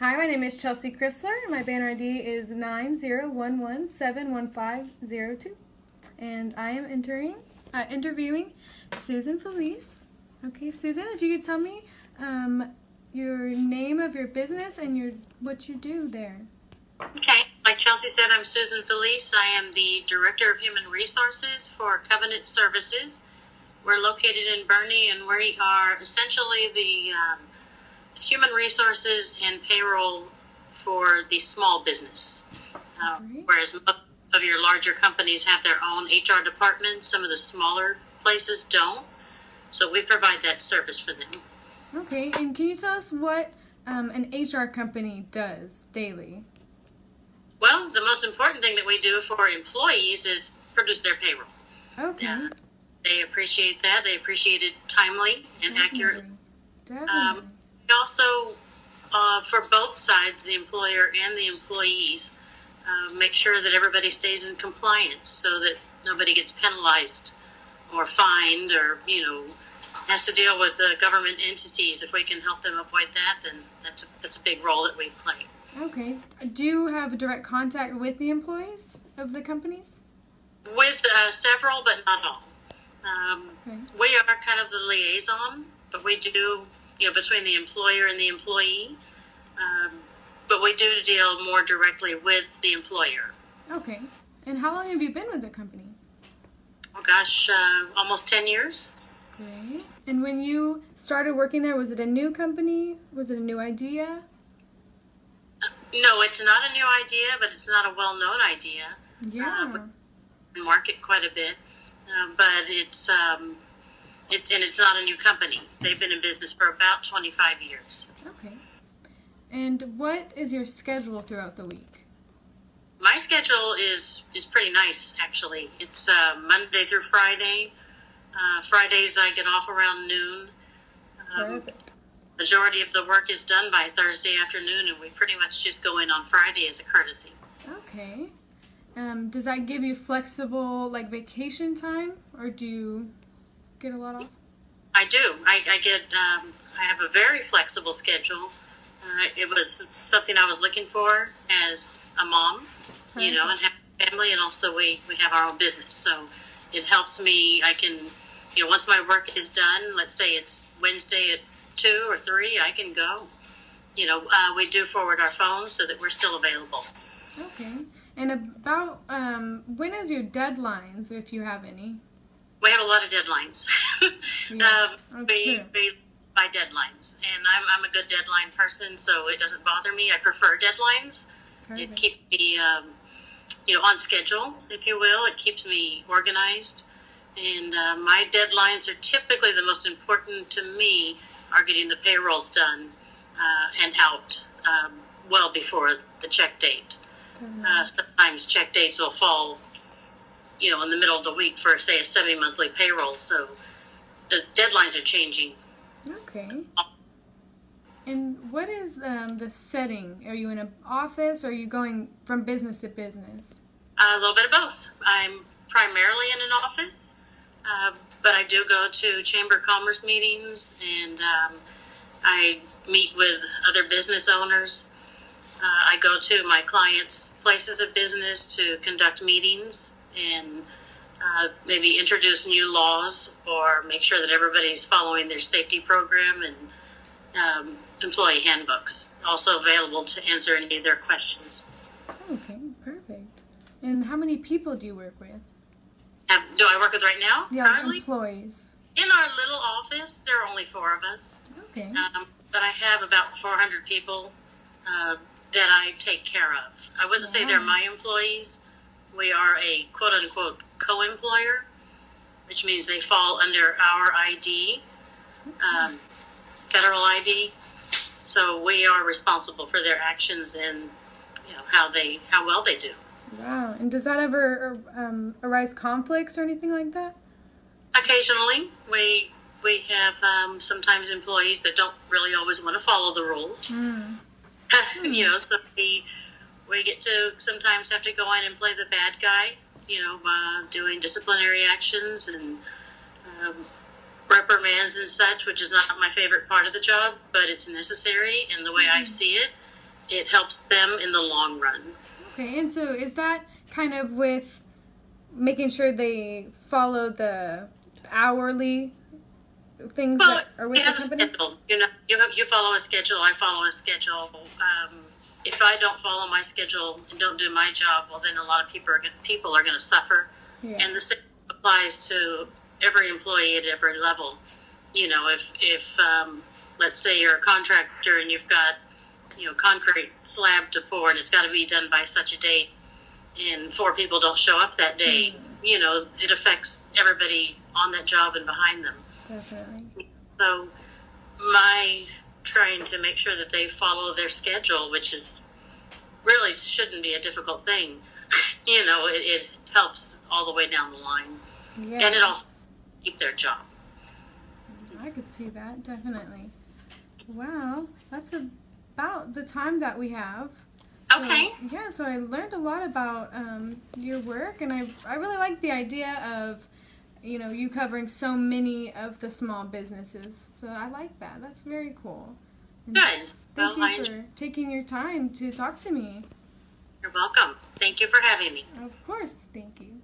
Hi, my name is Chelsea Crisler. My banner ID is 901171502. And I am interviewing Susan Felice. Okay, Susan, if you could tell me your name of your business and what you do there. Okay, like Chelsea said, I'm Susan Felice. I am the Director of Human Resources for Covenant Services. We're located in Boerne, and we are essentially the human resources and payroll for the small business. Whereas most of your larger companies have their own HR departments, some of the smaller places don't. So we provide that service for them. Okay, and can you tell us what an HR company does daily? Well, the most important thing that we do for employees is produce their payroll. Okay. They appreciate that. They appreciate it timely and accurate. Definitely. Also, for both sides, the employer and the employees, make sure that everybody stays in compliance so that nobody gets penalized or fined or, has to deal with the government entities. If we can help them avoid that, then that's a big role that we play. Okay. Do you have direct contact with the employees of the companies? With several, but not all. Okay. We are kind of the liaison, but we do, between the employer and the employee. But we do deal more directly with the employer. Okay. And how long have you been with the company? Oh gosh, almost 10 years. Great. And when you started working there, was it a new company? Was it a new idea? No, it's not a new idea, but it's not a well-known idea. Yeah. We market quite a bit, but it's not a new company. They've been in business for about 25 years. Okay. And what is your schedule throughout the week? My schedule is pretty nice, actually. It's Monday through Friday. Fridays I get off around noon. Perfect. Majority of the work is done by Thursday afternoon, and we pretty much just go in on Friday as a courtesy. Okay. Does that give you flexible, vacation time, or do you get a lot off? I do. I have a very flexible schedule. It was something I was looking for as a mom, and have a family, and also we have our own business. So it helps me. I can, once my work is done, let's say it's Wednesday at 2 or 3, I can go. We do forward our phones so that we're still available. Okay. And about when is your deadlines, if you have any? We have a lot of deadlines. We by deadlines, and I'm a good deadline person, so it doesn't bother me. I prefer deadlines. Perfect. It keeps me, on schedule, if you will. It keeps me organized, and my deadlines are typically the most important to me. Are getting the payrolls done and out well before the check date. Sometimes check dates will fall, in the middle of the week for, say, a semi-monthly payroll. So the deadlines are changing. Okay. And what is the setting? Are you in an office, or are you going from business to business? A little bit of both. I'm primarily in an office, but I do go to Chamber of Commerce meetings, and I meet with other business owners. I go to my clients' places of business to conduct meetings and maybe introduce new laws or make sure that everybody's following their safety program, and employee handbooks. Also available to answer any of their questions. Okay, perfect. And how many people do you work with? Do I work with right now? Yeah, currently? Employees. In our little office, there are only 4 of us. Okay. But I have about 400 people that I take care of. I wouldn't say they're my employees. We are a quote-unquote co-employer, which means they fall under our ID, federal ID. So we are responsible for their actions and how well they do. Wow. And does that ever arise conflicts or anything like that? Occasionally, we have sometimes employees that don't really always want to follow the rules. So we get to sometimes have to go in and play the bad guy, doing disciplinary actions and reprimands and such, which is not my favorite part of the job, but it's necessary. And the way I see it, it helps them in the long run. Okay, and so is that kind of with making sure they follow the hourly things Well, that are with it the has a company? schedule. You follow a schedule. I follow a schedule. If I don't follow my schedule and don't do my job, well, then a lot of people are going to suffer. Yeah. And the same applies to every employee at every level. If let's say you're a contractor and you've got concrete slab to pour and it's got to be done by such a date, and 4 people don't show up that day, it affects everybody on that job and behind them. Definitely. So my trying to make sure that they follow their schedule, which is really shouldn't be a difficult thing. It helps all the way down the line. Yeah. And it also keep their job. I could see that, definitely. Wow, that's about the time that we have. So, Okay. yeah, so I learned a lot about your work, and I really like the idea of, you covering so many of the small businesses. So I like that. That's very cool. And Good. Thank you for taking your time to talk to me. You're welcome. Thank you for having me. Of course, thank you.